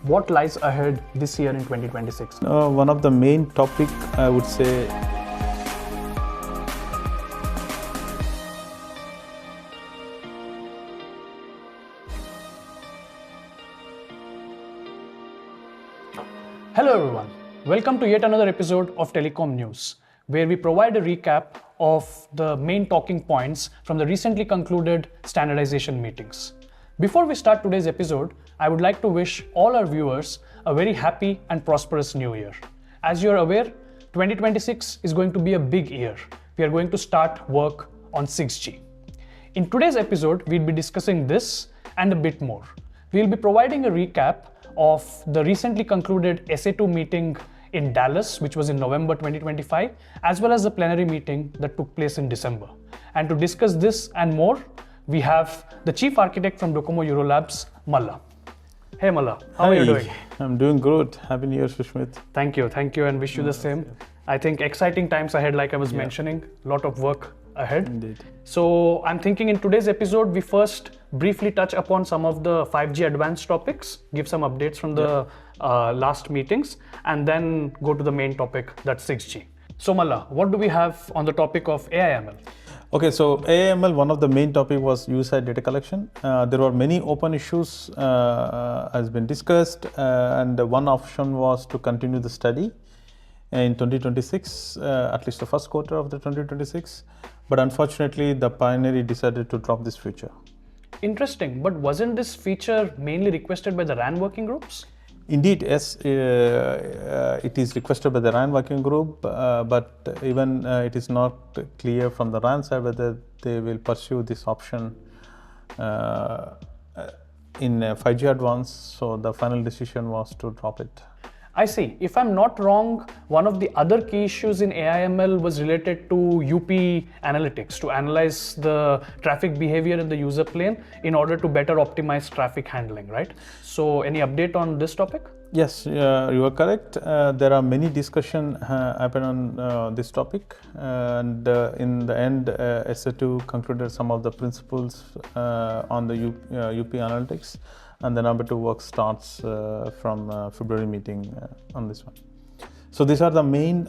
what lies ahead this year in 2026? One of the main topic, I would say, Hello everyone, welcome to yet another episode of Telecom News, where we provide a recap of the main talking points from the recently concluded standardization meetings. Before we start today's episode, I would like to wish all our viewers a very happy and prosperous new year. As you are aware, 2026 is going to be a big year. We are going to start work on 6G. In today's episode, we'll be discussing this and a bit more. We'll be providing a recap of the recently concluded SA2 meeting in Dallas, which was in November 2025, as well as the plenary meeting that took place in December. And to discuss this and more, we have the Chief Architect from Docomo Eurolabs, Malla. Hey Malla, how are you doing? I'm doing good. Happy New Year, Sushmit. Thank you, and wish you the same. I think exciting times ahead, like I was mentioning, a lot of work ahead. Indeed. So I'm thinking in today's episode, we first briefly touch upon some of the 5G advanced topics, give some updates from the last meetings, and then go to the main topic, that's 6G. So Malla, what do we have on the topic of AI/ML? Okay, so AML, one of the main topic was user data collection. There were many open issues has been discussed, and one option was to continue the study in 2026, at least the first quarter of the 2026. But unfortunately, the Plenary decided to drop this feature. Interesting, but wasn't this feature mainly requested by the RAN working groups? Indeed, yes, it is requested by the RAN working group, but even it is not clear from the RAN side whether they will pursue this option in 5G Advanced, so the final decision was to drop it. I see. If I'm not wrong, one of the other key issues in AI/ML was related to UP analytics, to analyze the traffic behavior in the user plane in order to better optimize traffic handling, right? So any update on this topic? Yes, you are correct. There are many discussions happen on this topic, and in the end, SA2 concluded some of the principles on the UP analytics. And the number 2 work starts from February meeting on this one. So these are the main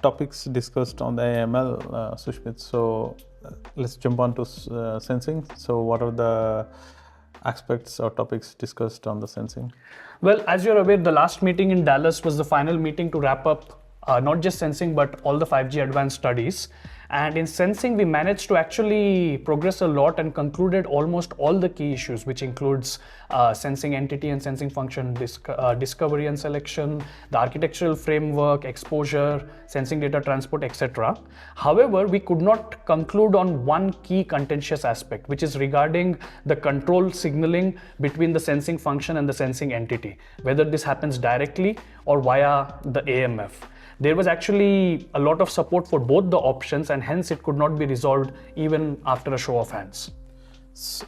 topics discussed on the AML, Sushmit. So let's jump on to sensing. So what are the aspects or topics discussed on the sensing? Well, as you're aware, the last meeting in Dallas was the final meeting to wrap up not just sensing, but all the 5G advanced studies. And in sensing, we managed to actually progress a lot and concluded almost all the key issues, which includes sensing entity and sensing function discovery and selection, the architectural framework, exposure, sensing data transport, etc. However, we could not conclude on one key contentious aspect, which is regarding the control signaling between the sensing function and the sensing entity, whether this happens directly or via the AMF. There was actually a lot of support for both the options, and hence it could not be resolved even after a show of hands.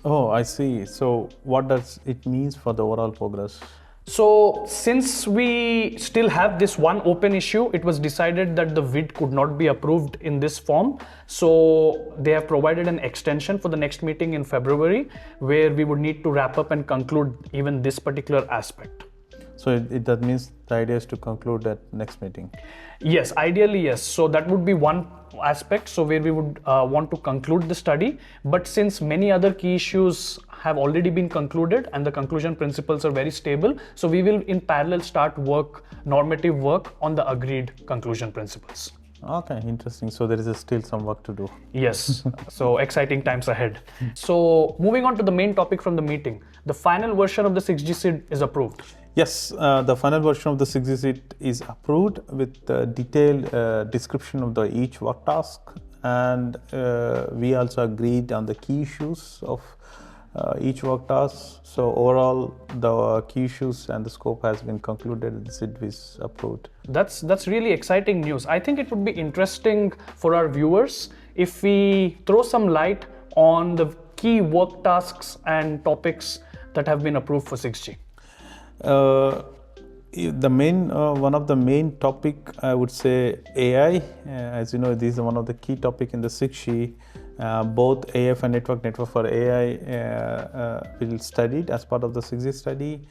Oh, I see. So what does it mean for the overall progress? So since we still have this one open issue, it was decided that the VID could not be approved in this form. So they have provided an extension for the next meeting in February, where we would need to wrap up and conclude even this particular aspect. So that means the idea is to conclude at next meeting? Yes, ideally yes. So that would be one aspect, so where we would want to conclude the study. But since many other key issues have already been concluded and the conclusion principles are very stable, so we will in parallel start normative work on the agreed conclusion principles. Okay, interesting. So there is still some work to do. Yes, so exciting times ahead. So moving on to the main topic from the meeting, the final version of the 6G SID is approved. Yes, the final version of the 6G SID is approved with detailed description of each work task, and we also agreed on the key issues of each work task. So overall, the key issues and the scope has been concluded. The SID is approved. That's really exciting news. I think it would be interesting for our viewers if we throw some light on the key work tasks and topics that have been approved for 6G. The main one of the main topic, I would say, AI. As you know, this is one of the key topic in the 6G. Both AF and network for AI will studied as part of the 6G study.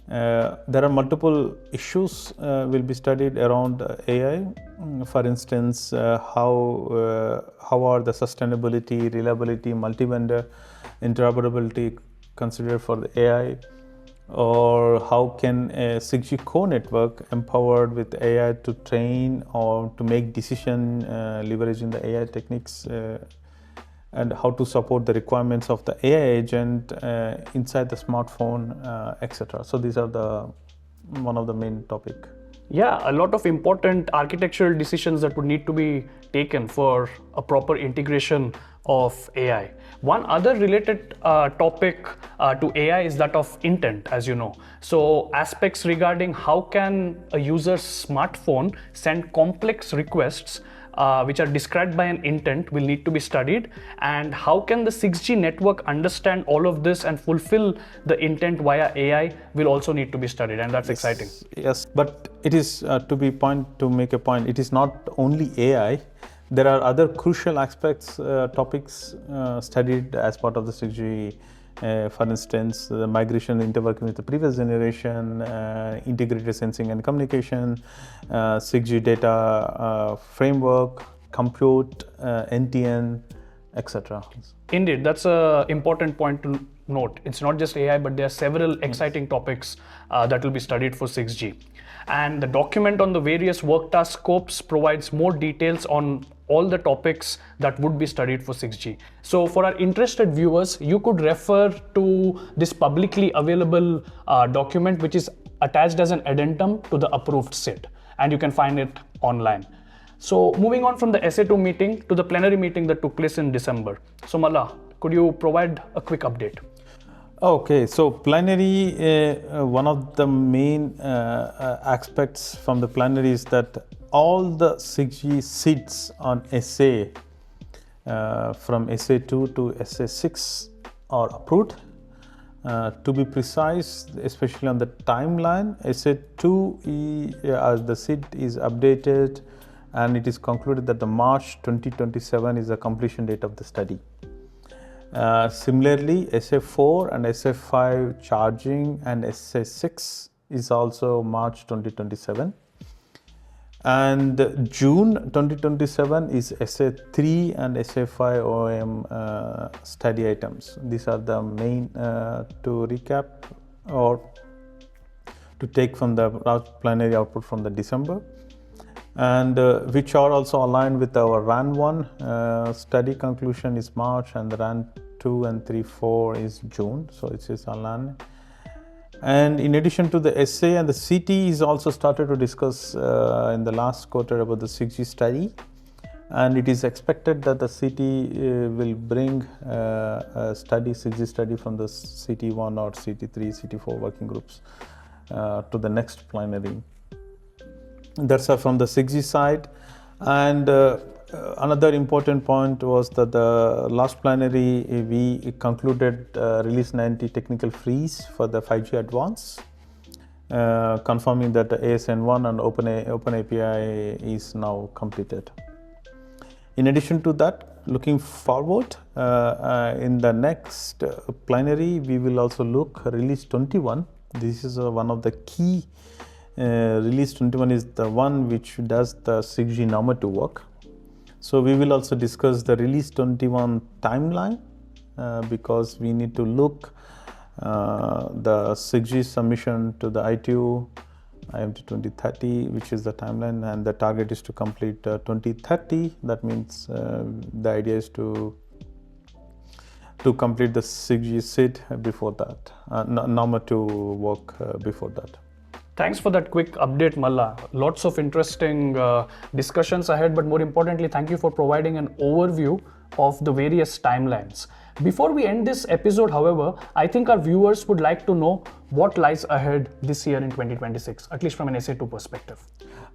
There are multiple issues will be studied around AI. For instance, how are the sustainability, reliability, multi-vendor interoperability considered for the AI, or how can a 6G core network empowered with AI to train or to make decision leveraging the AI techniques, and how to support the requirements of the AI agent inside the smartphone, etc. So these are one of the main topic. Yeah, a lot of important architectural decisions that would need to be taken for a proper integration of AI. One other related topic to AI is that of intent, as you know. So aspects regarding how can a user's smartphone send complex requests which are described by an intent will need to be studied, and how can the 6G network understand all of this and fulfill the intent via AI will also need to be studied, and that's exciting. Yes, but it is to make a point, it is not only AI. There are other crucial aspects, topics studied as part of the 6G. For instance, the migration, interworking with the previous generation, integrated sensing and communication, 6G data framework, compute, NTN, etc. Indeed, that's an important point to note. It's not just AI, but there are several exciting topics that will be studied for 6G. And the document on the various work task scopes provides more details on all the topics that would be studied for 6G. So for our interested viewers, you could refer to this publicly available document, which is attached as an addendum to the approved SID, and you can find it online. So moving on from the SA2 meeting to the plenary meeting that took place in December. So Malla, could you provide a quick update? Okay, so plenary, one of the main aspects from the plenary is that all the 6G seats on SA from SA2 to SA6 are approved. To be precise, especially on the timeline, SA2 as the seat is updated, and it is concluded that the March 2027 is the completion date of the study. Similarly, SA4 and SA5 charging and SA6 is also March 2027. And June 2027 is SA3 and SA5 OM study items. These are the main to recap or to take from the plenary output from the December, and which are also aligned with our RAN 1 study conclusion is March, and the RAN 2 and 3, 4 is June, so it is aligned. And in addition to the SA, and the CT is also started to discuss in the last quarter about the 6G study, and it is expected that the CT will bring a study, 6G study from the CT1 or CT3, CT4 working groups to the next plenary. That's from the 6G side. And another important point was that the last plenary we concluded release 90 technical freeze for the 5G advance, confirming that the ASN1 and Open API is now completed. In addition to that, looking forward, in the next plenary we will also look release 21. This is one of the key. Release 21 is the one which does the 6G normative work. So we will also discuss the release 21 timeline because we need to look the 6G submission to the ITU IMT 2030, which is the timeline, and the target is to complete 2030. That means the idea is to complete the 6G SID before that, normative work before that. Thanks for that quick update, Malla. Lots of interesting discussions ahead, but more importantly, thank you for providing an overview of the various timelines. Before we end this episode, however, I think our viewers would like to know what lies ahead this year in 2026, at least from an SA2 perspective.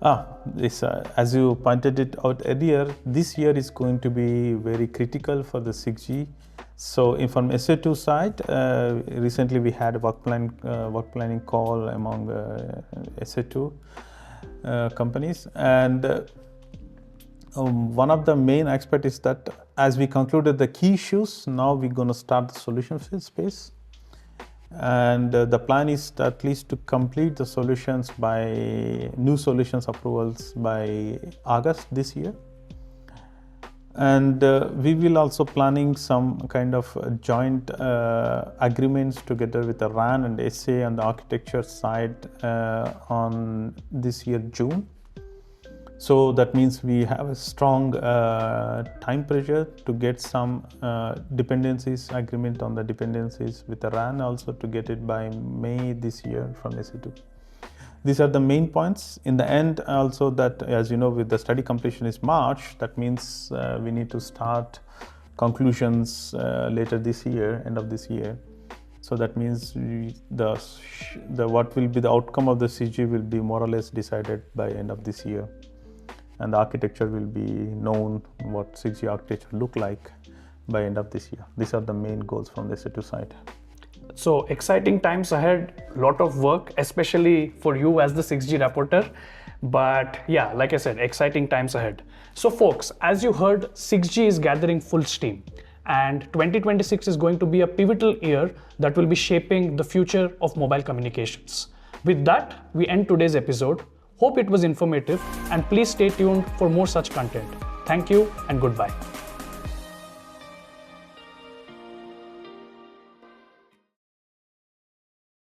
As you pointed it out earlier, this year is going to be very critical for the 6G. So from SA2 side, recently we had a work planning call among SA2 companies, and one of the main aspects is that as we concluded the key issues, now we're going to start the solution space, And the plan is to at least to complete the solutions by new solutions approvals by August this year. And we will also planning some kind of joint agreements together with the RAN and SA on the architecture side on this year June. So that means we have a strong time pressure to get some dependencies agreement on the dependencies with the RAN, also to get it by May this year from SA2. These are the main points. In the end, also that, as you know, with the study completion is March, that means we need to start conclusions later this year, end of this year. So that means what will be the outcome of the CG will be more or less decided by end of this year. And the architecture will be known what 6G architecture look like by end of this year. These are the main goals from the SA2 side. So exciting times ahead, lot of work, especially for you as the 6G reporter. But yeah, like I said, exciting times ahead. So folks, as you heard, 6G is gathering full steam, and 2026 is going to be a pivotal year that will be shaping the future of mobile communications. With that, we end today's episode. Hope it was informative, and please stay tuned for more such content. Thank you and goodbye.